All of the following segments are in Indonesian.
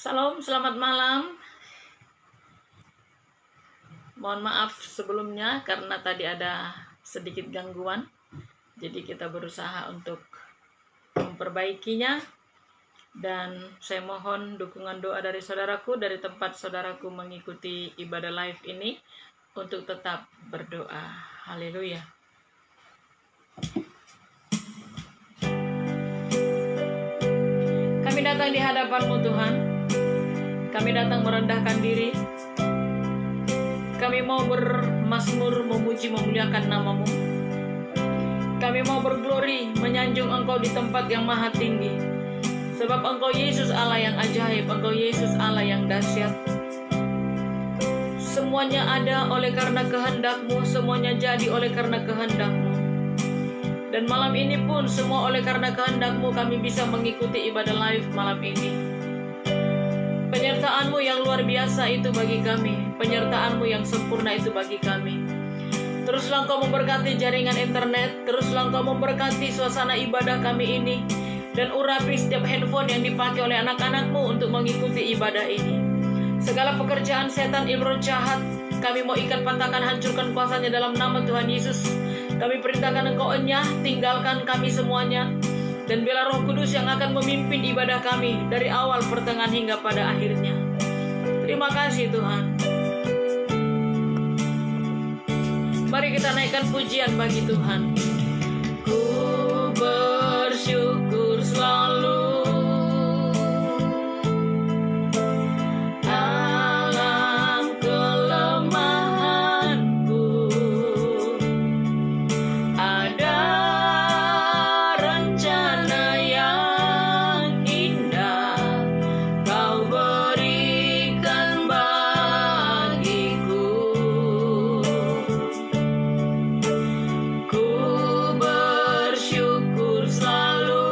Salam, selamat malam. Mohon maaf sebelumnya karena tadi ada sedikit gangguan. Jadi kita berusaha untuk memperbaikinya. Dan saya mohon dukungan doa dari saudaraku, dari tempat saudaraku mengikuti ibadah live ini, untuk tetap berdoa. Haleluya. Kami datang di hadapan-Mu Tuhan. Kami datang merendahkan diri. Kami mau bermazmur, memuji, memuliakan nama-Mu. Kami mau berglori, menyanjung Engkau di tempat yang maha tinggi. Sebab Engkau Yesus Allah yang ajaib, Engkau Yesus Allah yang dahsyat. Semuanya ada oleh karena kehendak-Mu, semuanya jadi oleh karena kehendak-Mu. Dan malam ini pun semua oleh karena kehendak-Mu kami bisa mengikuti ibadah live malam ini. Penyertaan-Mu yang luar biasa itu bagi kami. Penyertaan-Mu yang sempurna itu bagi kami. Teruslah Engkau memberkati jaringan internet. Teruslah Engkau memberkati suasana ibadah kami ini. Dan urapi setiap handphone yang dipakai oleh anak-anak-Mu untuk mengikuti ibadah ini. Segala pekerjaan setan ibroh jahat, kami mau ikat, patahkan, hancurkan kuasanya dalam nama Tuhan Yesus. Kami perintahkan Engkau enyah, tinggalkan kami semuanya. Dan biarlah Roh Kudus yang akan memimpin ibadah kami dari awal, pertengahan, hingga pada akhirnya. Terima kasih Tuhan. Mari kita naikkan pujian bagi Tuhan. Ku bersyukur selalu alam kelemahanku. Ada rencana yang indah Kau berikan bagiku. Ku bersyukur selalu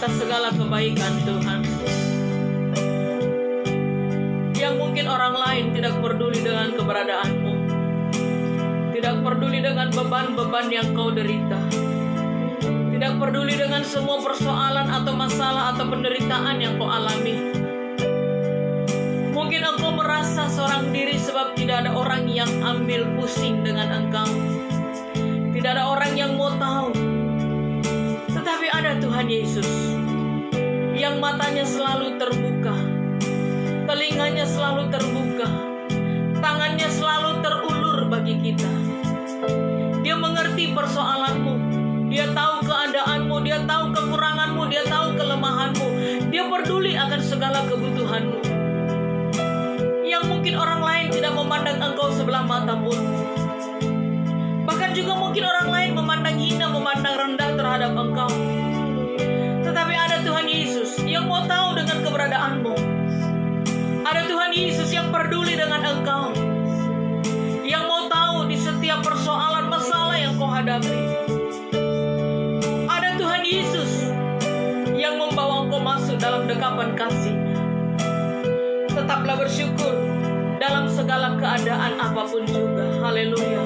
atas segala kebaikan Tuhan. Yang mungkin orang lain tidak peduli dengan keberadaanmu, tidak peduli dengan beban-beban yang kau derita, tidak peduli dengan semua persoalan atau masalah atau penderitaan yang kau alami. Mungkin engkau merasa seorang diri sebab tidak ada orang yang ambil pusing dengan engkau, tidak ada orang yang mau tahu. Tetapi ada Tuhan Yesus yang matanya selalu terbuka, telinganya selalu terbuka, tangannya selalu terulur bagi kita. Dia mengerti persoalanmu, dia tahu keadaanmu, dia tahu kekuranganmu, dia tahu kelemahanmu, dia peduli akan segala kebutuhanmu. Yang mungkin orang lain tidak memandang engkau sebelah mata pun, bahkan juga mungkin orang lain memandang hina, memandang rendah terhadap engkau. Tetapi ada Tuhan Yesus yang mau tahu dengan keberadaanmu. Ada Tuhan Yesus yang peduli dengan engkau, yang mau tahu di setiap persoalan masalah yang kau hadapi. Ada Tuhan Yesus yang membawa engkau masuk dalam dekapan kasih-Nya. Tetaplah bersyukur dalam segala keadaan apapun juga. Haleluya.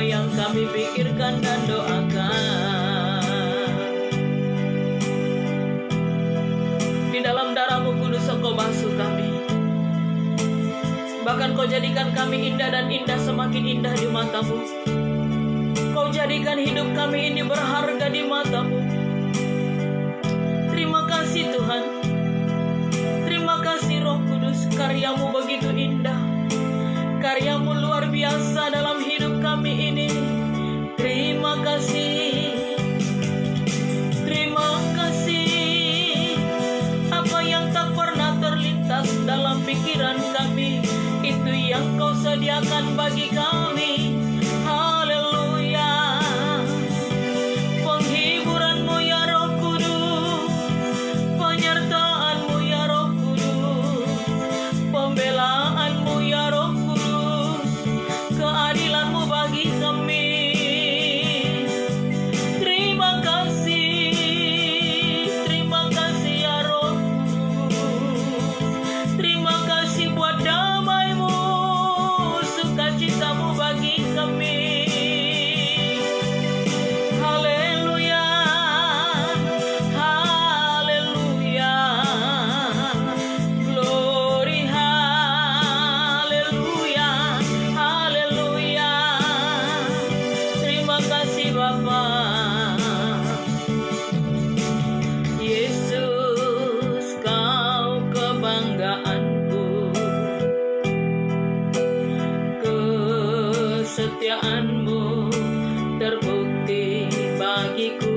yang kami pikirkan dan doakan. Di dalam darah-Mu kudus Engkau basuh kami. Bahkan Kau jadikan kami indah dan indah semakin indah di mata-Mu. Kau jadikan hidup kami ini berharga di mata-Mu. Terima kasih Tuhan. Terima kasih Roh Kudus, karya-Mu begitu indah. Karya-Mu luar biasa dalam hidup kami ini. Terima kasih. Terima kasih. Apa yang tak pernah terlintas dalam pikiran kami, itu yang Kau sediakan bagi kami. Haleluya. Penghiburan-Mu ya Roh Kudus, penyertaan-Mu ya Roh Kudus, pembelaan-Mu ya Roh Kudus, keadilan-Mu bagi kami. Terima kasih ya Roh Kudus. Terima kasih buat damai-Mu, sukacita-Mu bagi kami. Haleluya, haleluya, glory, haleluya, haleluya. Terima kasih Bapa. Yesus, Kau kebanggaanku, kesetiaan-Mu terbukti bagiku.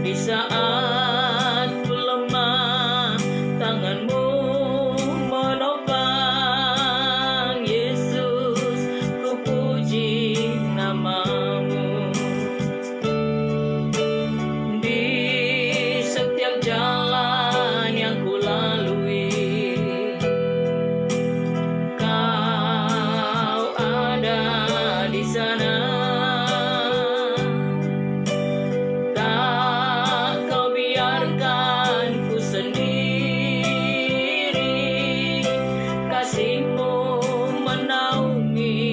Di saat ku lemah, tangan-Mu menopang. Yesus, ku puji nama-Mu. Di setiap jalan yang ku lalui, Kau ada di sana. Tak Kau biarkan ku sendiri. Kasih-Mu menaungi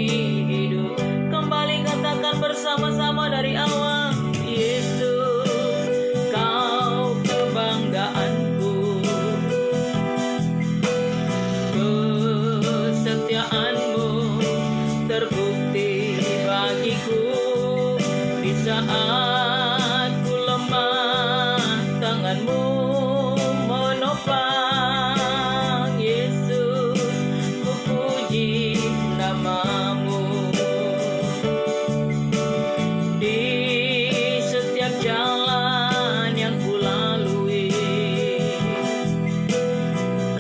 hidup. Kembali katakan bersama-sama dari awal. Yesus, Kau kebanggaanku, kesetiaan-Mu terbukti bagiku. Di saat ku lemah, tangan-Mu menopang. Yesus, ku puji nama-Mu. Di setiap jalan yang ku lalui,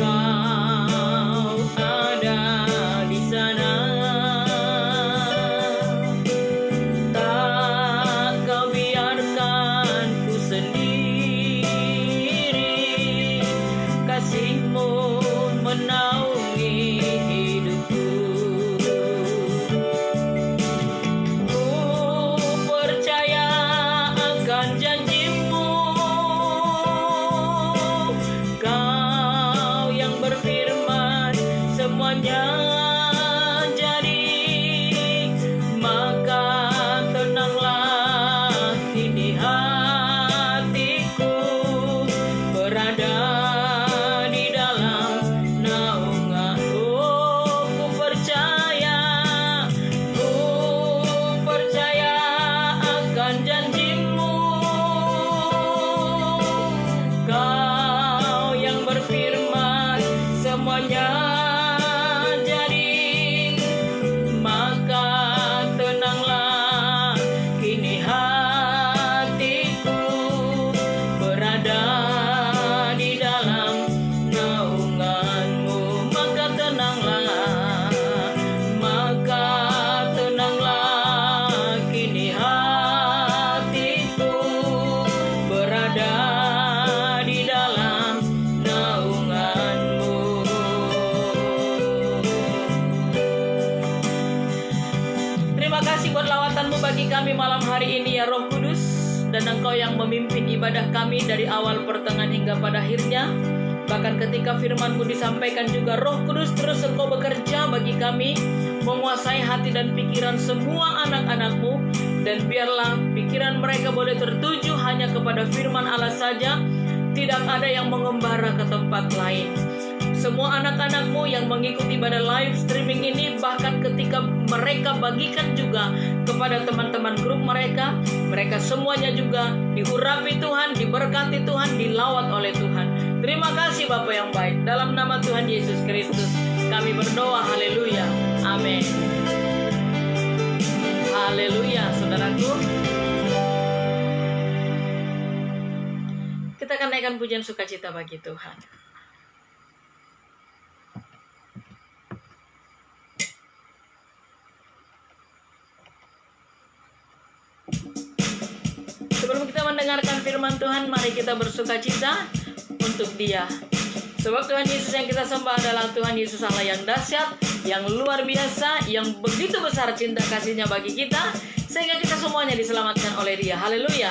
Kau ada di sana. Tak Kau biarkan ku sendiri. Kasih-Mu menaungi hidupku. Ku percaya akan janji-Mu. Kau yang berfirman semuanya jadi. Maka tenanglah kini hatiku, berada di dalam naungan. Oh, ku percaya akan janji-Mu. Kau yang berfirman semuanya jadi. Maka tenanglah kini hatiku, berada di dalam naungan-Mu. Maka tenanglah kini hatiku, berada di dalam naungan-Mu. Terima kasih buat lawatan-Mu bagi kami malam hari ini ya Roh Kudus. Dan Engkau yang memimpin ibadah kami dari awal pertengahan hingga pada akhirnya. Bahkan ketika firman-Mu disampaikan juga, Roh Kudus terus Engkau bekerja bagi kami, menguasai hati dan pikiran semua anak-anak-Mu, dan biarlah pikiran mereka boleh tertuju hanya kepada firman Allah saja, tidak ada yang mengembara ke tempat lain. Semua anak-anak-Mu yang mengikuti pada live streaming ini, bahkan ketika mereka bagikan juga kepada teman-teman grup mereka, mereka semuanya juga diurapi Tuhan, diberkati Tuhan, dilawat oleh Tuhan. Terima kasih Bapa yang baik. Dalam nama Tuhan Yesus Kristus kami berdoa, haleluya, amin. Haleluya, saudaraku. Kita akan naikkan pujian sukacita bagi Tuhan. Sebelum kita mendengarkan firman Tuhan, mari kita bersukacita untuk Dia. Sebab Tuhan Yesus yang kita sembah adalah Tuhan Yesus Allah yang dahsyat, yang luar biasa, yang begitu besar cinta kasih-Nya bagi kita, sehingga kita semuanya diselamatkan oleh Dia. Haleluya.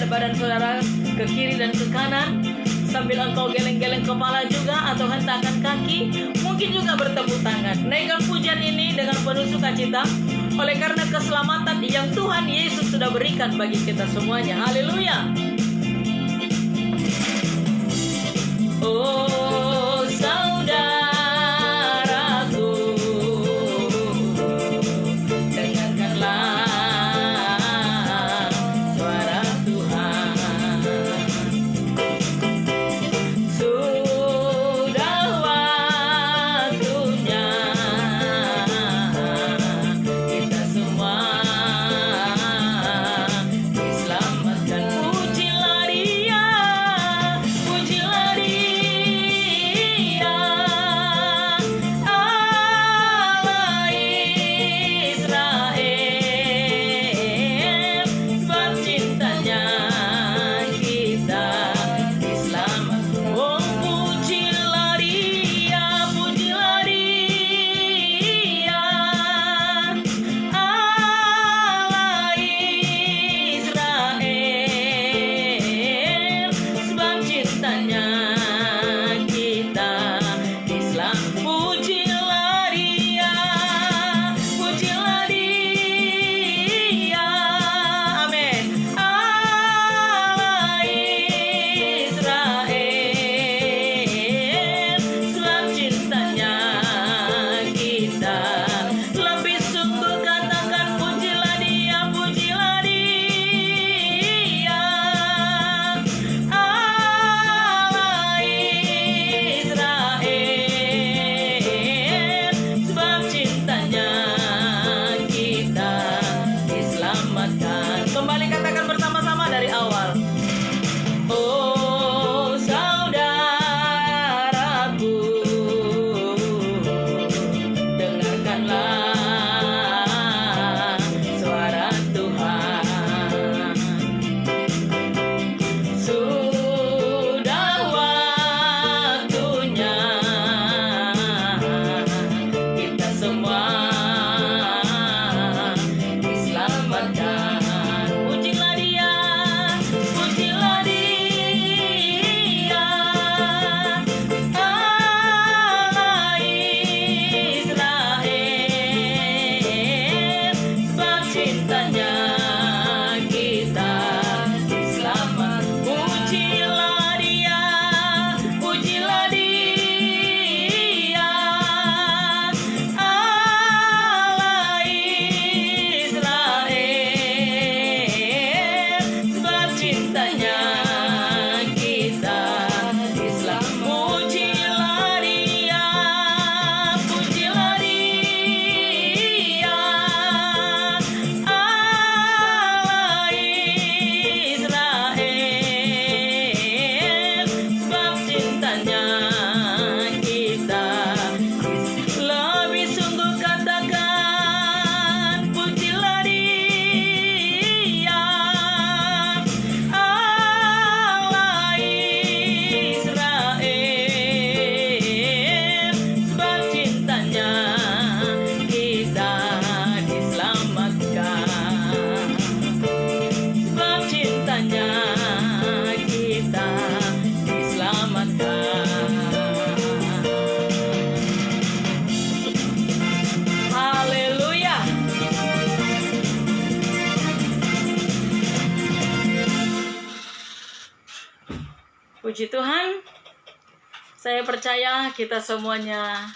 Badan saudara ke kiri dan ke kanan, sambil engkau geleng-geleng kepala juga atau hentakkan kaki, mungkin juga bertepuk tangan. Naikkan pujian ini dengan penuh sukacita oleh karena keselamatan yang Tuhan Yesus sudah berikan bagi kita semuanya. Haleluya. Oh saudaraku, dengarkanlah suara Tuhan. Sudah waktunya kita semua diselamatkan. Pujilah Dia, pujilah Dia. Puji Tuhan, saya percaya kita semuanya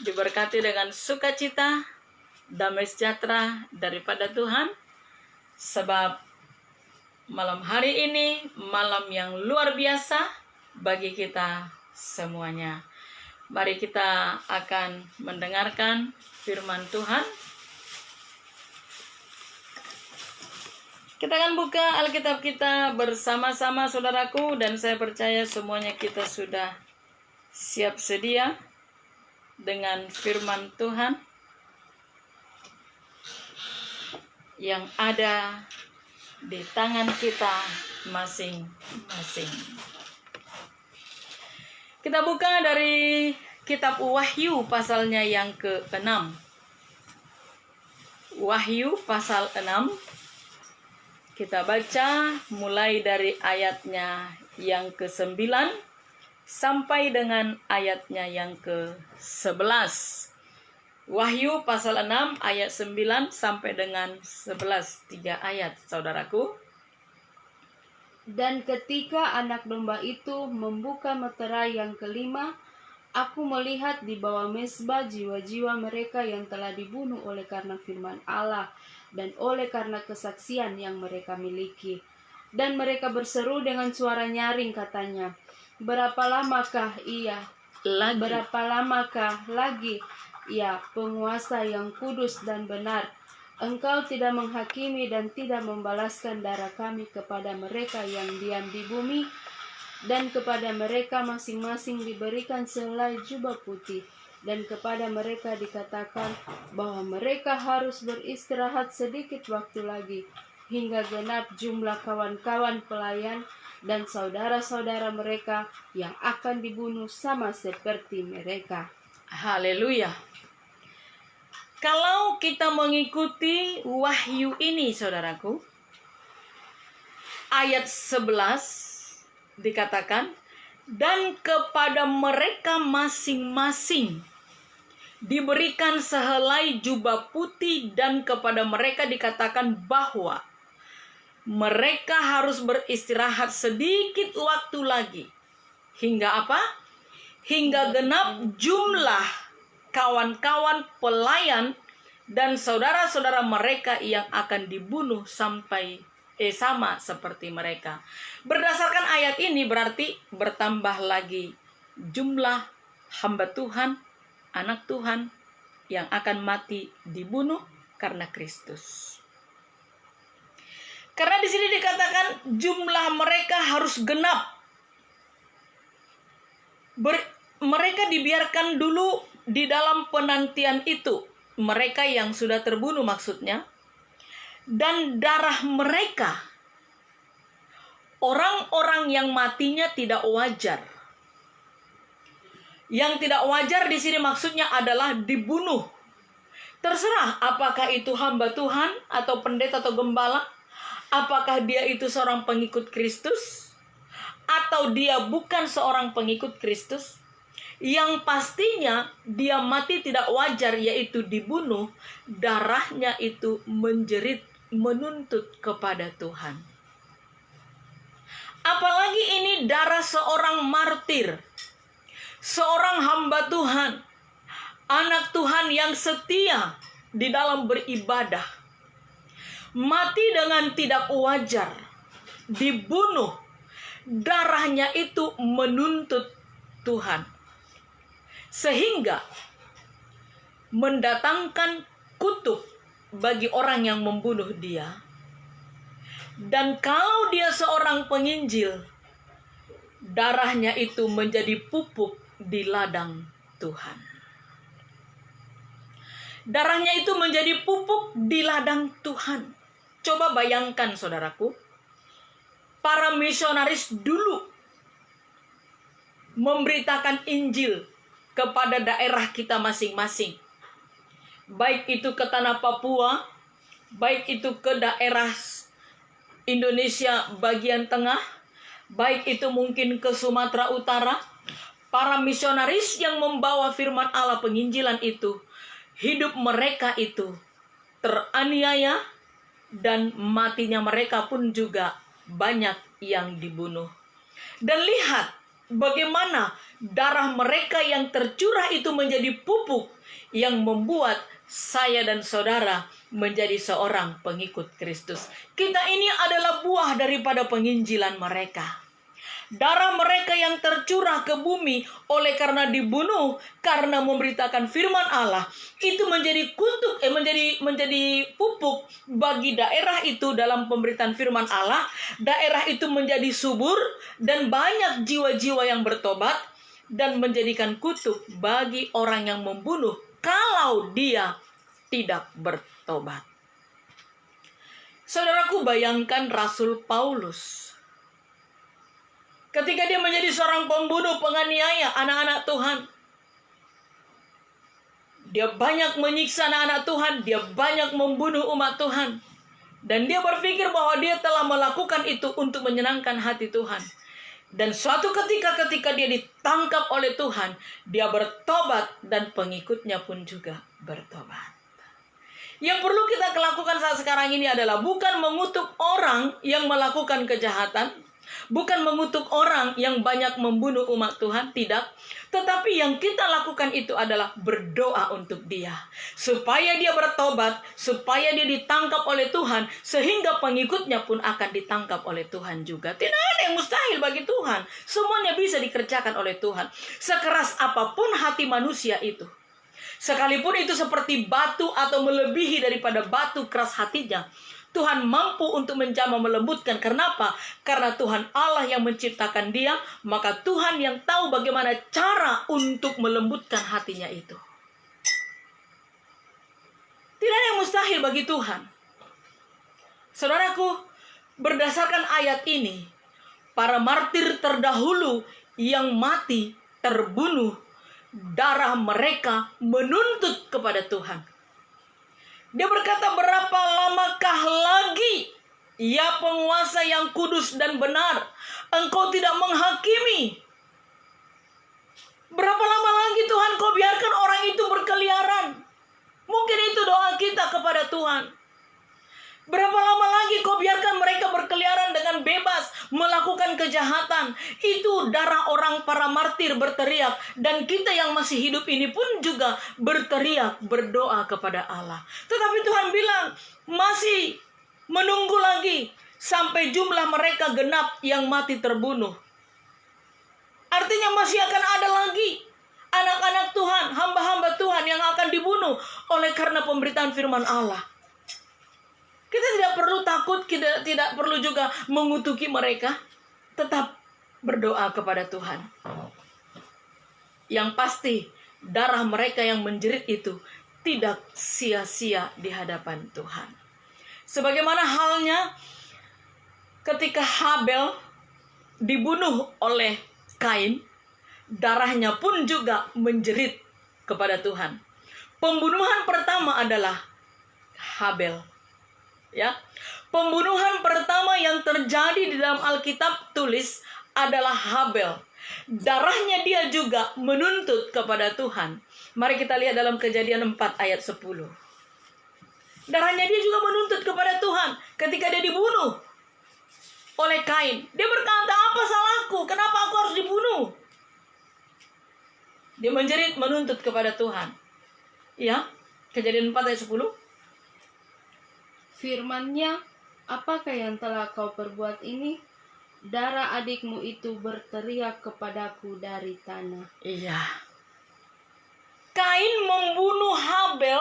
diberkati dengan sukacita, damai sejahtera daripada Tuhan, sebab malam hari ini malam yang luar biasa bagi kita semuanya. Mari kita akan mendengarkan firman Tuhan. Kita akan buka Alkitab kita bersama-sama saudaraku, dan saya percaya semuanya kita sudah siap sedia dengan firman Tuhan yang ada di tangan kita masing-masing. Kita buka dari kitab Wahyu pasalnya yang ke-6. Wahyu pasal 6. Kita baca mulai dari ayatnya yang ke-9 sampai dengan ayatnya yang ke-11. Wahyu pasal 6 ayat 9 sampai dengan 11. 3 ayat, saudaraku. Dan ketika anak domba itu membuka meterai yang kelima, aku melihat di bawah mezbah jiwa-jiwa mereka yang telah dibunuh oleh karena firman Allah dan oleh karena kesaksian yang mereka miliki. Dan mereka berseru dengan suara nyaring, katanya, berapa lamakah lagi, ya penguasa yang kudus dan benar, Engkau tidak menghakimi dan tidak membalaskan darah kami kepada mereka yang diam di bumi, dan kepada mereka masing-masing diberikan sehelai jubah putih, dan kepada mereka dikatakan bahwa mereka harus beristirahat sedikit waktu lagi, hingga genap jumlah kawan-kawan pelayan dan saudara-saudara mereka yang akan dibunuh sama seperti mereka. Haleluya. Kalau kita mengikuti wahyu ini, saudaraku, ayat 11 dikatakan, dan kepada mereka masing-masing diberikan sehelai jubah putih, dan kepada mereka dikatakan bahwa mereka harus beristirahat sedikit waktu lagi. Hingga apa? Hingga genap jumlah kawan-kawan pelayan dan saudara-saudara mereka yang akan dibunuh sama seperti mereka. Berdasarkan ayat ini berarti bertambah lagi jumlah hamba Tuhan, anak Tuhan yang akan mati dibunuh karena Kristus. Karena di sini dikatakan jumlah mereka harus genap. Mereka dibiarkan dulu di dalam penantian itu, mereka yang sudah terbunuh maksudnya, dan darah mereka, orang-orang yang matinya tidak wajar. Yang tidak wajar di sini maksudnya adalah dibunuh. Terserah apakah itu hamba Tuhan atau pendeta atau gembala, apakah dia itu seorang pengikut Kristus atau dia bukan seorang pengikut Kristus. Yang pastinya dia mati tidak wajar, yaitu dibunuh, darahnya itu menjerit menuntut kepada Tuhan. Apalagi ini darah seorang martir, seorang hamba Tuhan, anak Tuhan yang setia di dalam beribadah, mati dengan tidak wajar, dibunuh, darahnya itu menuntut Tuhan, sehingga mendatangkan kutuk bagi orang yang membunuh dia. Dan kalau dia seorang penginjil, darahnya itu menjadi pupuk di ladang Tuhan. Darahnya itu menjadi pupuk di ladang Tuhan. Coba bayangkan, saudaraku, para misionaris dulu memberitakan Injil kepada daerah kita masing-masing. Baik itu ke tanah Papua, baik itu ke daerah Indonesia bagian tengah, baik itu mungkin ke Sumatera Utara. Para misionaris yang membawa firman Allah penginjilan itu, hidup mereka itu teraniaya dan matinya mereka pun juga banyak yang dibunuh. Dan lihat bagaimana darah mereka yang tercurah itu menjadi pupuk yang membuat saya dan saudara menjadi seorang pengikut Kristus. Kita ini adalah buah daripada penginjilan mereka. Darah mereka yang tercurah ke bumi oleh karena dibunuh karena memberitakan firman Allah itu menjadi kutuk menjadi pupuk bagi daerah itu dalam pemberitaan firman Allah. Daerah itu menjadi subur dan banyak jiwa-jiwa yang bertobat dan menjadikan kutuk bagi orang yang membunuh kalau dia tidak bertobat. Saudaraku, bayangkan Rasul Paulus. Ketika dia menjadi seorang pembunuh, penganiaya anak-anak Tuhan. Dia banyak menyiksa anak-anak Tuhan. Dia banyak membunuh umat Tuhan. Dan dia berpikir bahwa dia telah melakukan itu untuk menyenangkan hati Tuhan. Dan suatu ketika dia ditangkap oleh Tuhan, dia bertobat dan pengikutnya pun juga bertobat. Yang perlu kita lakukan saat sekarang ini adalah bukan mengutuk orang yang melakukan kejahatan, bukan mengutuk orang yang banyak membunuh umat Tuhan, tidak. Tetapi yang kita lakukan itu adalah berdoa untuk dia. Supaya dia bertobat, supaya dia ditangkap oleh Tuhan, sehingga pengikutnya pun akan ditangkap oleh Tuhan juga. Tidak ada yang mustahil bagi Tuhan. Semuanya bisa dikerjakan oleh Tuhan. Sekeras apapun hati manusia itu. Sekalipun itu seperti batu atau melebihi daripada batu keras hatinya, Tuhan mampu untuk menjamah melembutkan. Kenapa? Karena Tuhan Allah yang menciptakan dia, maka Tuhan yang tahu bagaimana cara untuk melembutkan hatinya itu. Tidak ada yang mustahil bagi Tuhan. Saudaraku, berdasarkan ayat ini, para martir terdahulu yang mati, terbunuh, darah mereka menuntut kepada Tuhan. Dia berkata, berapa lamakah lagi, ya penguasa yang kudus dan benar, engkau tidak menghakimi? Berapa lama lagi Tuhan kau biarkan orang itu berkeliaran? Mungkin itu doa kita kepada Tuhan. Berapa lama lagi kau biarkan mereka berkeliaran dengan bebas melakukan kejahatan? Itu darah orang para martir berteriak. Dan kita yang masih hidup ini pun juga berteriak, berdoa kepada Allah. Tetapi Tuhan bilang, masih menunggu lagi sampai jumlah mereka genap yang mati terbunuh. Artinya masih akan ada lagi anak-anak Tuhan, hamba-hamba Tuhan yang akan dibunuh oleh karena pemberitaan firman Allah. Kita tidak perlu takut, kita tidak perlu juga mengutuki mereka. Tetap berdoa kepada Tuhan. Yang pasti, darah mereka yang menjerit itu tidak sia-sia di hadapan Tuhan. Sebagaimana halnya ketika Habel dibunuh oleh Kain, darahnya pun juga menjerit kepada Tuhan. Pembunuhan pertama adalah Habel. Ya, pembunuhan pertama yang terjadi di dalam Alkitab tulis adalah Habel. Darahnya dia juga menuntut kepada Tuhan. Mari kita lihat dalam Kejadian 4 ayat 10. Darahnya dia juga menuntut kepada Tuhan ketika dia dibunuh oleh Kain. Dia berkata, apa salahku? Kenapa aku harus dibunuh? Dia menjerit menuntut kepada Tuhan. Ya, Kejadian 4 ayat 10. Firman-Nya, apakah yang telah kau perbuat ini? Darah adikmu itu berteriak kepadaku dari tanah. Iya. Kain membunuh Habel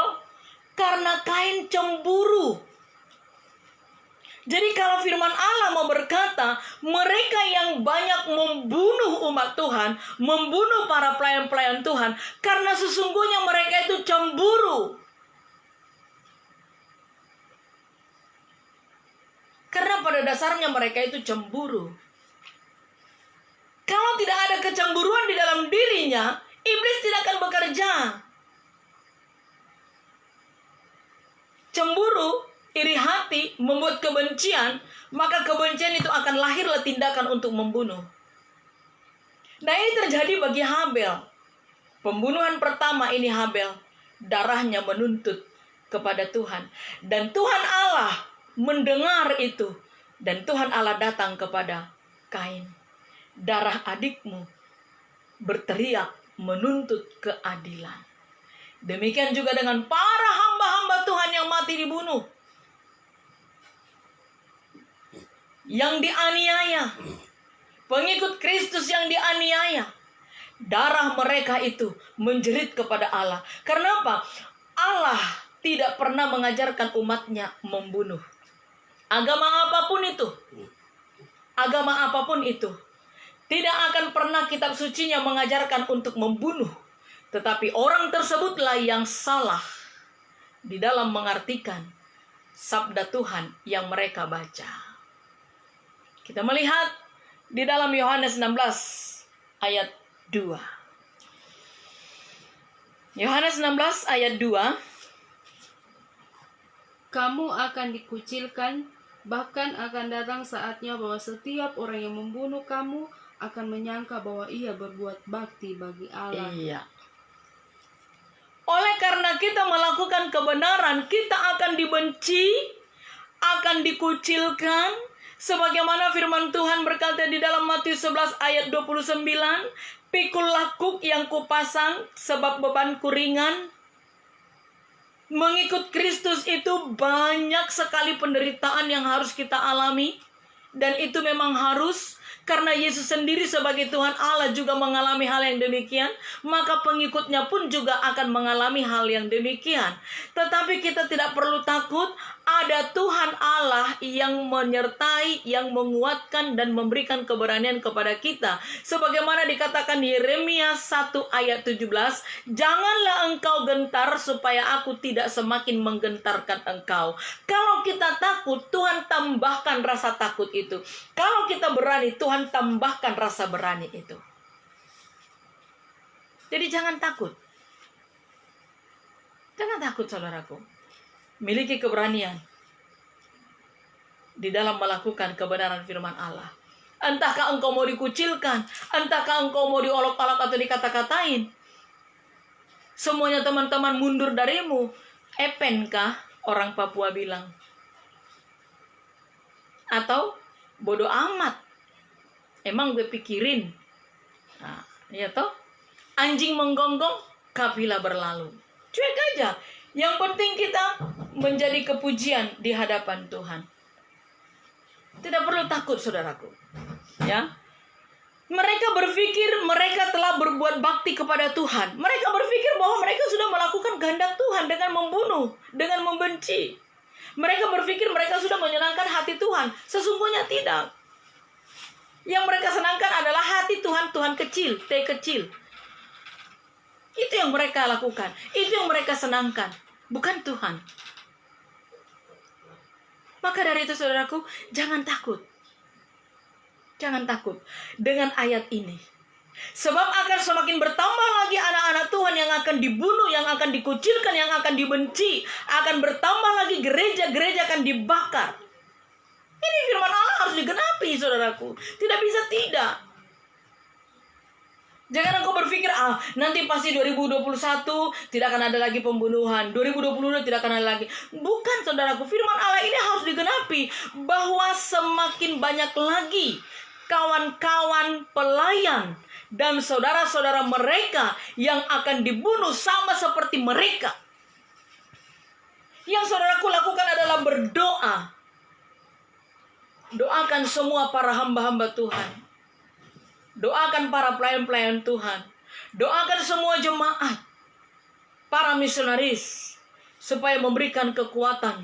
karena Kain cemburu. Jadi kalau firman Allah mau berkata, mereka yang banyak membunuh umat Tuhan, membunuh para pelayan-pelayan Tuhan, karena sesungguhnya mereka itu cemburu. Karena pada dasarnya mereka itu cemburu. Kalau tidak ada kecemburuan di dalam dirinya, iblis tidak akan bekerja. Cemburu, iri hati, membuat kebencian, maka kebencian itu akan lahirlah tindakan untuk membunuh. Nah, ini terjadi bagi Habel. Pembunuhan pertama ini Habel, darahnya menuntut kepada Tuhan. Dan Tuhan Allah mendengar itu, dan Tuhan Allah datang kepada Kain. darah adikmu berteriak menuntut keadilan. Demikian juga dengan para hamba-hamba Tuhan yang mati dibunuh, yang dianiaya, pengikut Kristus yang dianiaya. Darah mereka itu menjerit kepada Allah. Karena apa? Allah tidak pernah mengajarkan umatnya membunuh. Agama apapun itu, tidak akan pernah kitab sucinya mengajarkan untuk membunuh. Tetapi orang tersebutlah yang salah di dalam mengartikan sabda Tuhan yang mereka baca. Kita melihat di dalam Yohanes 16 ayat 2. Yohanes 16 ayat 2. Kamu akan dikucilkan, bahkan akan datang saatnya bahwa setiap orang yang membunuh kamu akan menyangka bahwa ia berbuat bakti bagi Allah. Iya. Oleh karena kita melakukan kebenaran, kita akan dibenci, akan dikucilkan. Sebagaimana firman Tuhan berkata di dalam Matius 11 ayat 29, "Pikullah kuk yang kupasang, sebab bebanku ringan." Mengikut Kristus itu banyak sekali penderitaan yang harus kita alami. Dan itu memang harus, karena Yesus sendiri sebagai Tuhan Allah juga mengalami hal yang demikian. Maka pengikutnya pun juga akan mengalami hal yang demikian. Tetapi kita tidak perlu takut. Ada Tuhan Allah yang menyertai, yang menguatkan dan memberikan keberanian kepada kita. Sebagaimana dikatakan Yeremia 1 ayat 17, "Janganlah engkau gentar supaya aku tidak semakin menggentarkan engkau." Kalau kita takut, Tuhan tambahkan rasa takut itu. Kalau kita berani, Tuhan tambahkan rasa berani itu. Jadi jangan takut. Jangan takut, saudaraku. Miliki keberanian di dalam melakukan kebenaran firman Allah. Entahkah engkau mau dikucilkan, entahkah engkau mau diolok-olok atau dikata-katain. Semuanya teman-teman mundur darimu. Epenkah orang Papua bilang? Atau bodoh amat. Emang gue pikirin. Nah, ya toh? Anjing menggonggong, kafilah berlalu. Cuek aja. Yang penting kita menjadi kepujian di hadapan Tuhan. Tidak perlu takut, saudaraku. Ya. Mereka berpikir mereka telah berbuat bakti kepada Tuhan. Mereka berpikir bahwa mereka sudah melakukan kehendak Tuhan dengan membunuh, dengan membenci. Mereka berpikir mereka sudah menyenangkan hati Tuhan. Sesungguhnya tidak. Yang mereka senangkan adalah hati Tuhan, Tuhan kecil, T kecil. Itu yang mereka lakukan. Itu yang mereka senangkan. Bukan Tuhan. Maka dari itu, saudaraku, jangan takut. Jangan takut dengan ayat ini. Sebab akan semakin bertambah lagi anak-anak Tuhan yang akan dibunuh, yang akan dikucilkan, yang akan dibenci. Akan bertambah lagi gereja-gereja akan dibakar. Ini firman Allah harus digenapi, saudaraku. Tidak bisa tidak. Jangan engkau berpikir, nanti pasti 2021 tidak akan ada lagi pembunuhan. 2022 tidak akan ada lagi. Bukan, saudaraku. Firman Allah ini harus digenapi. Bahwa semakin banyak lagi kawan-kawan pelayan dan saudara-saudara mereka yang akan dibunuh sama seperti mereka. Yang saudaraku lakukan adalah berdoa. Doakan semua para hamba-hamba Tuhan. Doakan para pelayan-pelayan Tuhan. Doakan semua jemaat, para misionaris, supaya memberikan kekuatan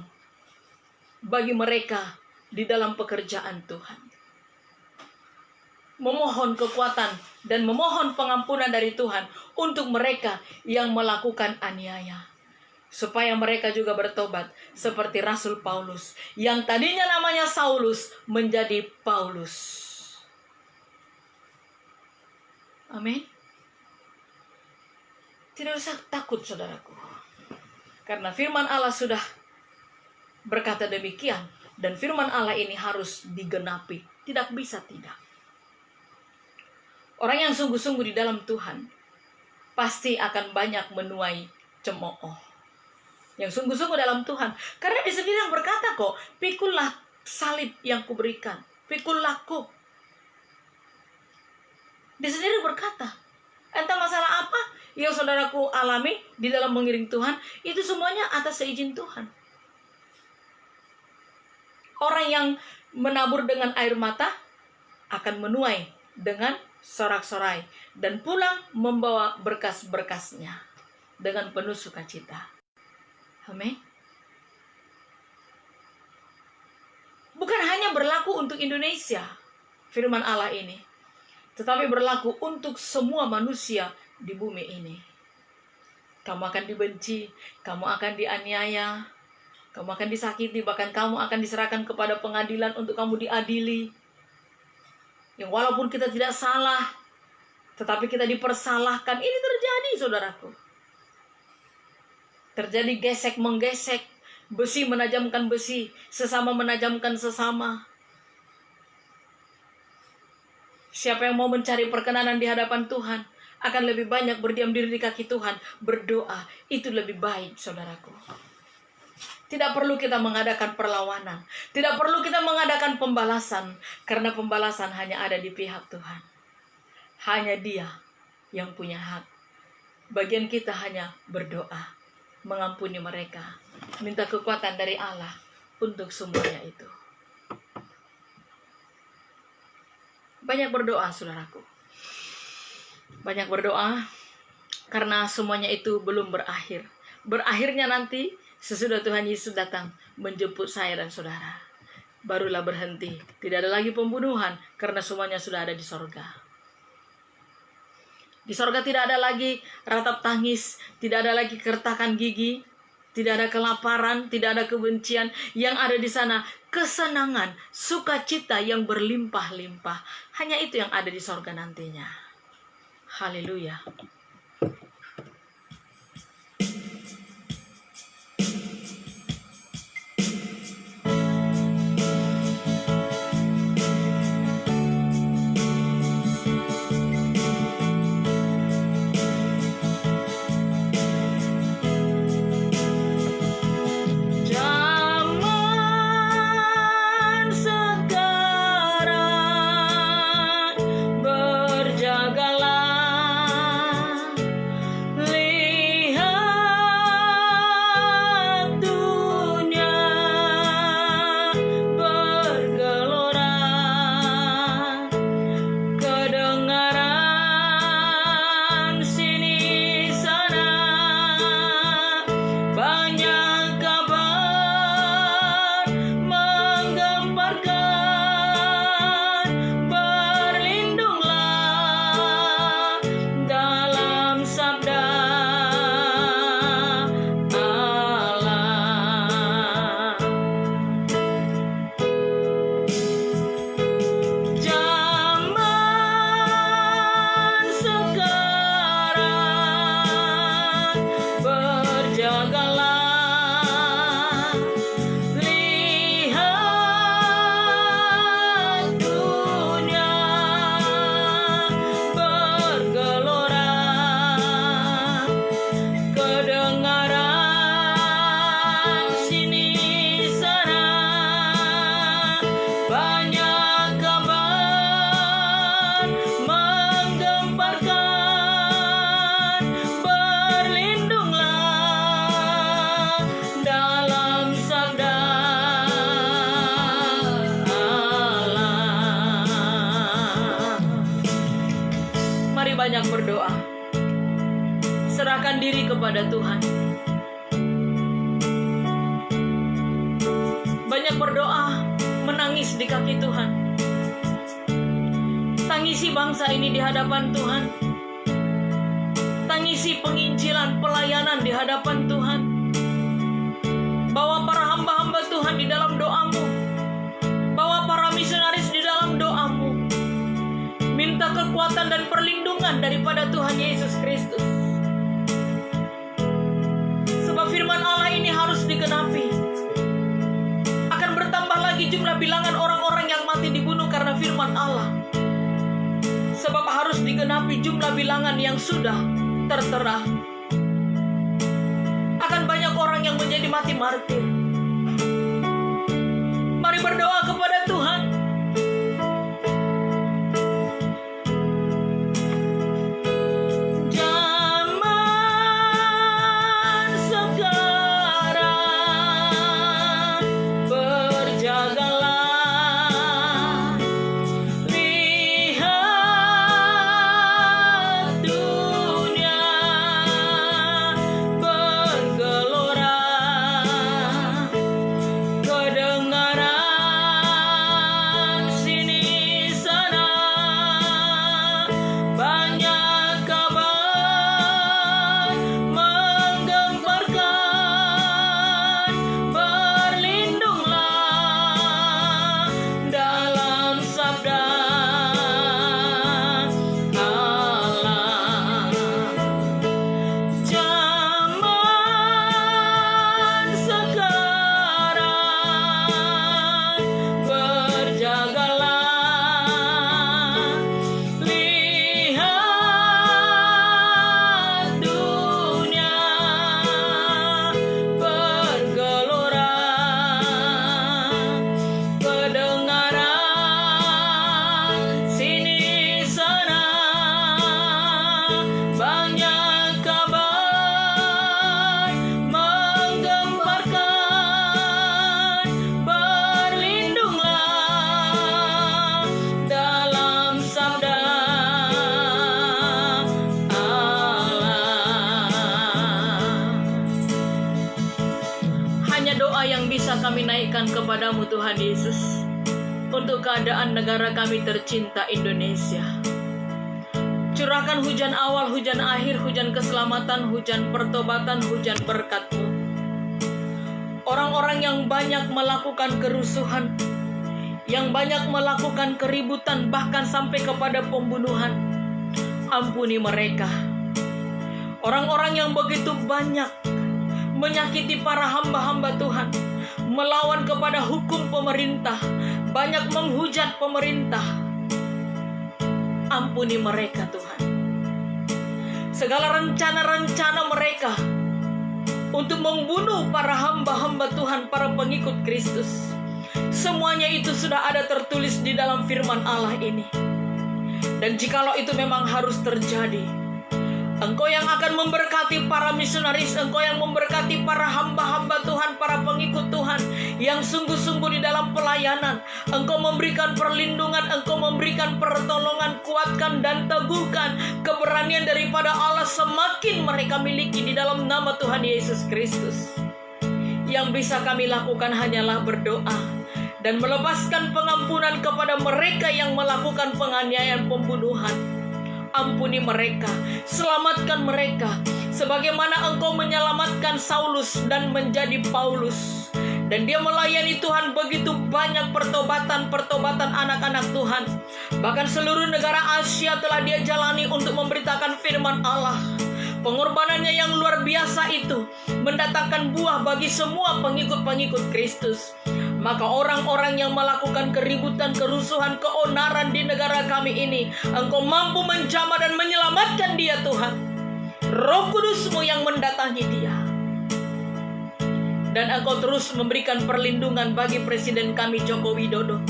bagi mereka di dalam pekerjaan Tuhan. Memohon kekuatan dan memohon pengampunan dari Tuhan untuk mereka yang melakukan aniaya. Supaya mereka juga bertobat seperti Rasul Paulus, yang tadinya namanya Saulus menjadi Paulus. Amin. Tidak usah takut, saudaraku. Karena firman Allah sudah berkata demikian. Dan firman Allah ini harus digenapi. Tidak bisa tidak. Orang yang sungguh-sungguh di dalam Tuhan pasti akan banyak menuai cemooh. Yang sungguh-sungguh dalam Tuhan. Karena dia sendiri yang berkata kok, "Pikullah salib yang kuberikan. Pikullah kuk." Dia sendiri berkata, entah masalah apa yang saudaraku alami di dalam mengiring Tuhan, itu semuanya atas seizin Tuhan. Orang yang menabur dengan air mata akan menuai dengan sorak-sorai dan pulang membawa berkas-berkasnya dengan penuh sukacita. Amin. Bukan hanya berlaku untuk Indonesia firman Allah ini, tetapi berlaku untuk semua manusia di bumi ini. Kamu akan dibenci, kamu akan dianiaya, kamu akan disakiti, bahkan kamu akan diserahkan kepada pengadilan untuk kamu diadili. Yang walaupun kita tidak salah, tetapi kita dipersalahkan. Ini terjadi, saudaraku. Terjadi gesek-menggesek, besi menajamkan besi, sesama menajamkan sesama. Siapa yang mau mencari perkenanan di hadapan Tuhan akan lebih banyak berdiam diri di kaki Tuhan, berdoa. Itu lebih baik, saudaraku. Tidak perlu kita mengadakan perlawanan, tidak perlu kita mengadakan pembalasan, karena pembalasan hanya ada di pihak Tuhan. Hanya Dia yang punya hak. Bagian kita hanya berdoa, mengampuni mereka, minta kekuatan dari Allah untuk semuanya itu. Banyak berdoa, saudaraku. Banyak berdoa, karena semuanya itu belum berakhir. Berakhirnya nanti sesudah Tuhan Yesus datang menjemput saya dan saudara. Barulah berhenti. Tidak ada lagi pembunuhan, karena semuanya sudah ada di sorga. Di sorga tidak ada lagi ratap tangis, tidak ada lagi kertakan gigi, tidak ada kelaparan, tidak ada kebencian. Yang ada di sana kesenangan, sukacita yang berlimpah-limpah. Hanya itu yang ada di sorga nantinya. Haleluya. Banyak berdoa, serahkan diri kepada Tuhan. Banyak berdoa, menangis di kaki Tuhan. Tangisi bangsa ini di hadapan Tuhan. Tangisi penginjilan, pelayanan di hadapan Tuhan. Bawa para hamba-hamba Tuhan di dalam doamu. Bawa para misionaris di dalam doamu. Minta kekuatan dan perlindungan daripada Tuhan Yesus Kristus. Sebab firman Allah ini harus digenapi. Akan bertambah lagi jumlah bilangan orang-orang yang mati dibunuh karena firman Allah. Sebab harus digenapi jumlah bilangan yang sudah tertera. Akan banyak orang yang menjadi mati martir. Mari berdoa kepada Tuhan. satu-satunya doa yang bisa kami naikkan kepadamu Tuhan Yesus, untuk keadaan negara kami tercinta Indonesia. Curahkan hujan awal, hujan akhir, hujan keselamatan, hujan pertobatan, hujan berkat-Mu. Orang-orang yang banyak melakukan kerusuhan, yang banyak melakukan keributan, bahkan sampai kepada pembunuhan, ampuni mereka. Orang-orang yang begitu banyak menyakiti para hamba-hamba Tuhan, melawan kepada hukum pemerintah, banyak menghujat pemerintah, ampuni mereka Tuhan. Segala rencana-rencana mereka untuk membunuh para hamba-hamba Tuhan, para pengikut Kristus, semuanya itu sudah ada tertulis di dalam firman Allah ini. Dan jikalau itu memang harus terjadi, Engkau yang akan memberkati para misionaris, Engkau yang memberkati para hamba-hamba Tuhan, para pengikut Tuhan yang sungguh-sungguh di dalam pelayanan. Engkau memberikan perlindungan, Engkau memberikan pertolongan, kuatkan dan teguhkan keberanian daripada Allah semakin mereka miliki di dalam nama Tuhan Yesus Kristus. Yang bisa kami lakukan hanyalah berdoa dan melepaskan pengampunan kepada mereka yang melakukan penganiayaan, pembunuhan. Ampuni mereka, selamatkan mereka, sebagaimana Engkau menyelamatkan Saulus dan menjadi Paulus. Dan dia melayani Tuhan begitu banyak pertobatan anak-anak Tuhan. Bahkan seluruh negara Asia telah dia jalani untuk memberitakan firman Allah. Pengorbanannya yang luar biasa itu mendatangkan buah bagi semua pengikut-pengikut Kristus. Maka orang-orang yang melakukan keributan, kerusuhan, keonaran di negara kami ini, Engkau mampu menjamah dan menyelamatkan dia Tuhan. Roh Kudus-Mu yang mendatangi dia. Dan Engkau terus memberikan perlindungan bagi Presiden kami Joko Widodo.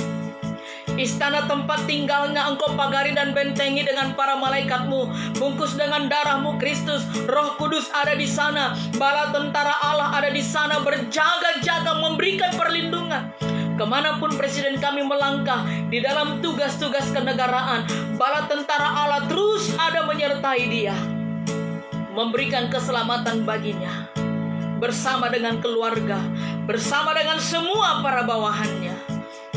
Istana tempat tinggalnya Engkau pagari dan bentengi dengan para malaikat-Mu, bungkus dengan darah-Mu Kristus. Roh Kudus ada di sana, bala tentara Allah ada di sana, berjaga-jaga memberikan perlindungan. Kemanapun Presiden kami melangkah di dalam tugas-tugas kenegaraan, bala tentara Allah terus ada menyertai dia, memberikan keselamatan baginya, bersama dengan keluarga, bersama dengan semua para bawahannya.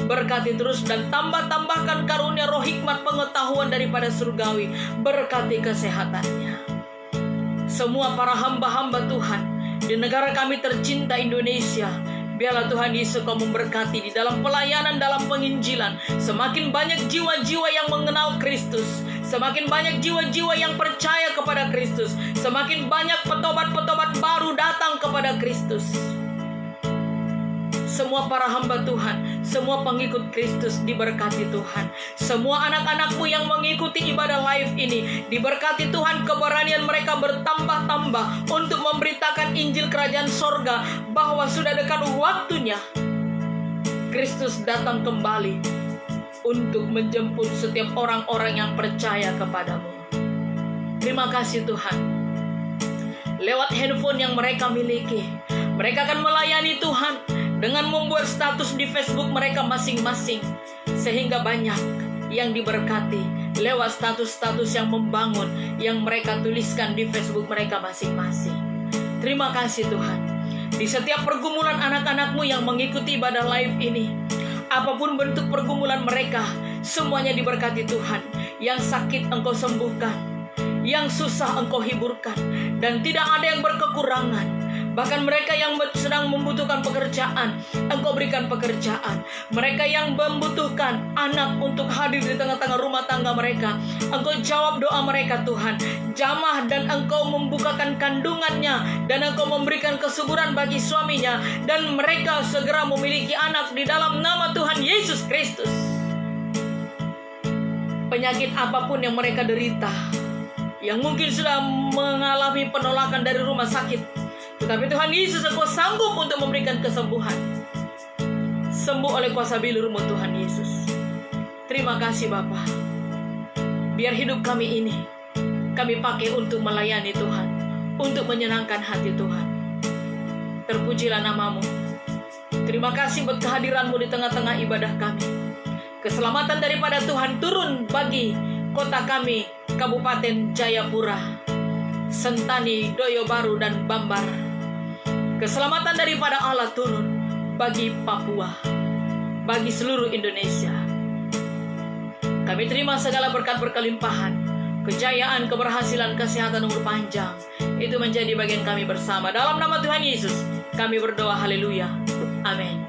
Berkati terus dan tambahkan karunia roh hikmat pengetahuan daripada surgawi. Berkati kesehatannya. Semua para hamba-hamba Tuhan di negara kami tercinta Indonesia, biarlah Tuhan Yesus Kau memberkati di dalam pelayanan, dalam penginjilan. Semakin banyak jiwa-jiwa yang mengenal Kristus, semakin banyak jiwa-jiwa yang percaya kepada Kristus, semakin banyak petobat-petobat baru datang kepada Kristus. Semua para hamba Tuhan, semua pengikut Kristus diberkati Tuhan. Semua anak-anak-Mu yang mengikuti ibadah live ini, diberkati Tuhan, keberanian mereka bertambah-tambah untuk memberitakan Injil Kerajaan Sorga, bahwa sudah dekat waktunya Kristus datang kembali untuk menjemput setiap orang-orang yang percaya kepadamu. Terima kasih Tuhan. Lewat handphone yang mereka miliki, mereka akan melayani Tuhan dengan membuat status di Facebook mereka masing-masing, sehingga banyak yang diberkati lewat status-status yang membangun yang mereka tuliskan di Facebook mereka masing-masing. Terima kasih Tuhan. Di setiap pergumulan anak-anak-Mu yang mengikuti ibadah live ini, apapun bentuk pergumulan mereka, semuanya diberkati Tuhan. Yang sakit Engkau sembuhkan, yang susah Engkau hiburkan, dan tidak ada yang berkekurangan. Bahkan mereka yang sedang membutuhkan pekerjaan, Engkau berikan pekerjaan. Mereka yang membutuhkan anak untuk hadir di tengah-tengah rumah tangga mereka, Engkau jawab doa mereka Tuhan. Jamah dan Engkau membukakan kandungannya, dan Engkau memberikan kesuburan bagi suaminya, dan mereka segera memiliki anak di dalam nama Tuhan Yesus Kristus. Penyakit apapun yang mereka derita, yang mungkin sudah mengalami penolakan dari rumah sakit, tetapi Tuhan Yesus Engkau sanggup untuk memberikan kesembuhan. Sembuh oleh kuasa bilur-Mu Tuhan Yesus. Terima kasih Bapa. Biar hidup kami ini kami pakai untuk melayani Tuhan, untuk menyenangkan hati Tuhan. Terpujilah nama-Mu. Terima kasih buat kehadiran-Mu di tengah-tengah ibadah kami. Keselamatan daripada Tuhan turun bagi kota kami, Kabupaten Jayapura, Sentani, Doyo Baru, dan Bambar. Keselamatan daripada Allah turun bagi Papua, bagi seluruh Indonesia. Kami terima segala berkat berkelimpahan, kejayaan, keberhasilan, kesehatan, umur panjang. Itu menjadi bagian kami bersama. Dalam nama Tuhan Yesus, kami berdoa, haleluya. Amin.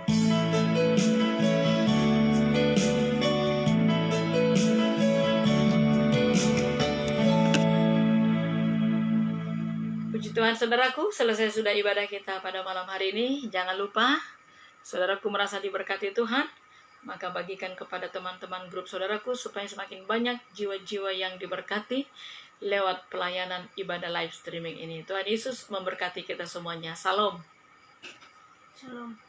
Puji Tuhan saudaraku, selesai sudah ibadah kita pada malam hari ini. Jangan lupa, saudaraku merasa diberkati Tuhan, maka bagikan kepada teman-teman grup saudaraku supaya semakin banyak jiwa-jiwa yang diberkati lewat pelayanan ibadah live streaming ini. Tuhan Yesus memberkati kita semuanya. Salam. Shalom.